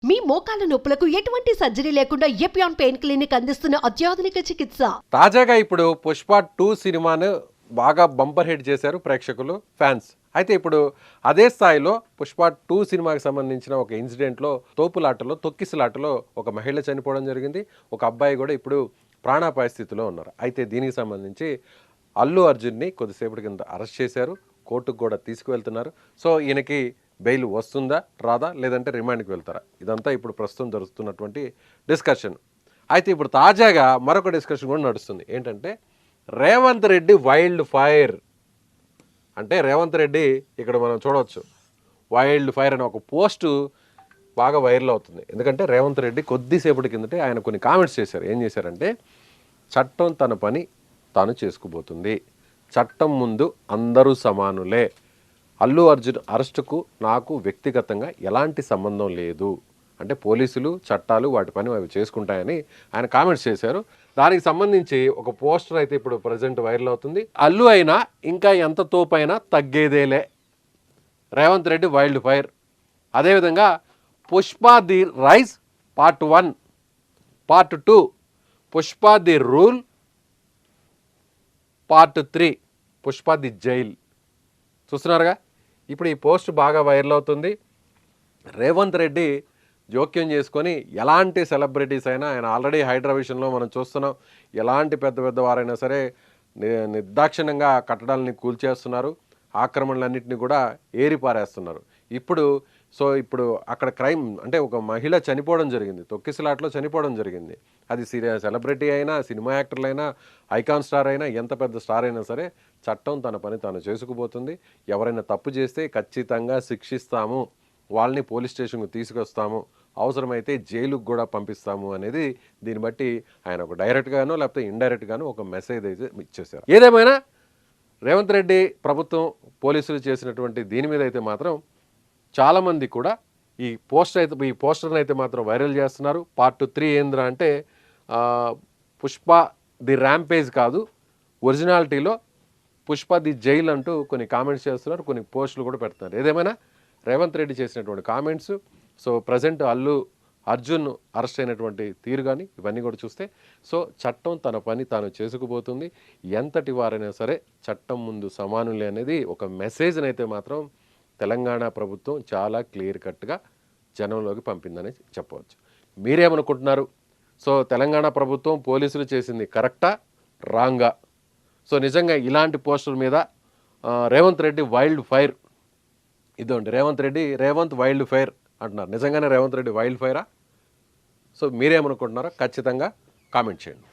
మీ మోకాల నొప్పులకు ఎటువంటి సర్జరీ లేకుండా ఎపియాన్ పెయిన్ క్లినిక్ అందిస్తున్న అత్యాధునిక చికిత్స. తాజాగా ఇప్పుడు పుష్ప 2 సినిమాను బాగా బంపర్ హిట్ చేశారు ప్రేక్షకులు, ఫ్యాన్స్. అయితే ఇప్పుడు అదే స్థాయిలో పుష్ప 2 సినిమాకి సంబంధించిన ఒక ఇన్సిడెంట్లో తొక్కిసలాటలో ఒక మహిళ చనిపోవడం జరిగింది. ఒక అబ్బాయి కూడా ఇప్పుడు ప్రాణాపాయ స్థితిలో ఉన్నారు. అయితే దీనికి సంబంధించి అల్లు అర్జున్ని కొద్దిసేపటి కింద అరెస్ట్ చేశారు, కోర్టుకు కూడా తీసుకువెళ్తున్నారు. సో ఈయనకి బెయిల్ వస్తుందా రాదా, లేదంటే రిమాండ్కి వెళ్తారా, ఇదంతా ఇప్పుడు ప్రస్తుతం జరుగుతున్నటువంటి డిస్కషన్. అయితే ఇప్పుడు తాజాగా మరొక డిస్కషన్ కూడా నడుస్తుంది. ఏంటంటే రేవంత్ రెడ్డి వైల్డ్ ఫైర్. అంటే రేవంత్ రెడ్డి ఇక్కడ మనం చూడవచ్చు వైల్డ్ ఫైర్ అనే ఒక పోస్టు బాగా వైరల్ అవుతుంది. ఎందుకంటే రేవంత్ రెడ్డి కొద్దిసేపటి కిందటే ఆయన కొన్ని కామెంట్స్ చేశారు. ఏం చేశారంటే చట్టం తన పని తాను చేసుకుపోతుంది, చట్టం ముందు అందరూ సమానులే, అల్లు అర్జున్ అరెస్టుకు నాకు వ్యక్తిగతంగా ఎలాంటి సంబంధం లేదు, అంటే పోలీసులు చట్టాలు వాటి పని అవి చేసుకుంటాయని ఆయన కామెంట్స్ చేశారు. దానికి సంబంధించి ఒక పోస్టర్ అయితే ఇప్పుడు ప్రజెంట్ వైరల్ అవుతుంది. అల్లు అయినా ఇంకా ఎంత తోపైనా తగ్గేదేలే, రేవంత్ రెడ్డి వైల్డ్ ఫైర్. అదేవిధంగా Pushpa the rise part 1, part 2, Pushpa the rule part 3, Pushpa the jail. చూస్తున్నారుగా, ఇప్పుడు ఈ పోస్ట్ బాగా వైరల్ అవుతుంది. రేవంత్ రెడ్డి జోక్యం చేసుకొని ఎలాంటి సెలబ్రిటీస్ అయినా, ఆయన ఆల్రెడీ హైడ్రా విషయంలో మనం చూస్తున్నాం, ఎలాంటి పెద్ద పెద్ద వారైనా సరే నిర్దాక్షిణ్యంగా కట్టడాలని కూల్చేస్తున్నారు, ఆక్రమణలన్నింటినీ కూడా ఏరిపారేస్తున్నారు. ఇప్పుడు అక్కడ క్రైమ్ అంటే ఒక మహిళ చనిపోవడం జరిగింది, తొక్కిసలాట్లో చనిపోవడం జరిగింది. అది సెలబ్రిటీ అయినా, సినిమా యాక్టర్లైనా, ఐకాన్ స్టార్ అయినా, ఎంత పెద్ద స్టార్ అయినా సరే చట్టం తన పని తాను చేసుకుపోతుంది. ఎవరైనా తప్పు చేస్తే ఖచ్చితంగా శిక్షిస్తాము, వాళ్ళని పోలీస్ స్టేషన్కు తీసుకొస్తాము, అవసరమైతే జైలుకు కూడా పంపిస్తాము అనేది దీన్ని బట్టి ఆయన ఒక డైరెక్ట్గానో లేకపోతే ఇండైరెక్ట్గానో ఒక మెసేజ్ అయితే ఇచ్చేశారు. ఏదేమైనా రేవంత్ రెడ్డి ప్రభుత్వం పోలీసులు చేసినటువంటి దీని మీద అయితే మాత్రం చాలామంది కూడా ఈ పోస్టర్ని అయితే మాత్రం వైరల్ చేస్తున్నారు. పార్ట్ 3 ఏంద్రా అంటే పుష్ప ది ర్యాంపేజ్ కాదు, ఒరిజినాలిటీలో పుష్ప ది జైల్ అంటూ కొన్ని కామెంట్స్ చేస్తున్నారు, కొన్ని పోస్టులు కూడా పెడుతున్నారు. ఏదేమైనా రేవంత్ రెడ్డి చేసినటువంటి comments, so present Allu Arjun arrest అయినటువంటి తీరు కానీ ఇవన్నీ కూడా చూస్తే సో చట్టం తన పని తాను చేసుకుపోతుంది, ఎంతటి వారైనా సరే చట్టం ముందు సమానులే అనేది ఒక మెసేజ్ని అయితే మాత్రం తెలంగాణ ప్రభుత్వం చాలా క్లియర్ కట్గా జనంలోకి పంపిందని చెప్పవచ్చు. మీరేమనుకుంటున్నారు? సో తెలంగాణ ప్రభుత్వం పోలీసులు చేసింది కరెక్టా రాంగా? సో నిజంగా ఇలాంటి పోస్టుల మీద రేవంత్ రెడ్డి వైల్డ్ ఫైర్, ఇదండి రేవంత్ వైల్డ్ ఫైర్ అంటున్నారు. నిజంగానే రేవంత్ రెడ్డి వైల్డ్ ఫైరా? సో మీరేమనుకుంటున్నారో ఖచ్చితంగా కామెంట్ చేయండి.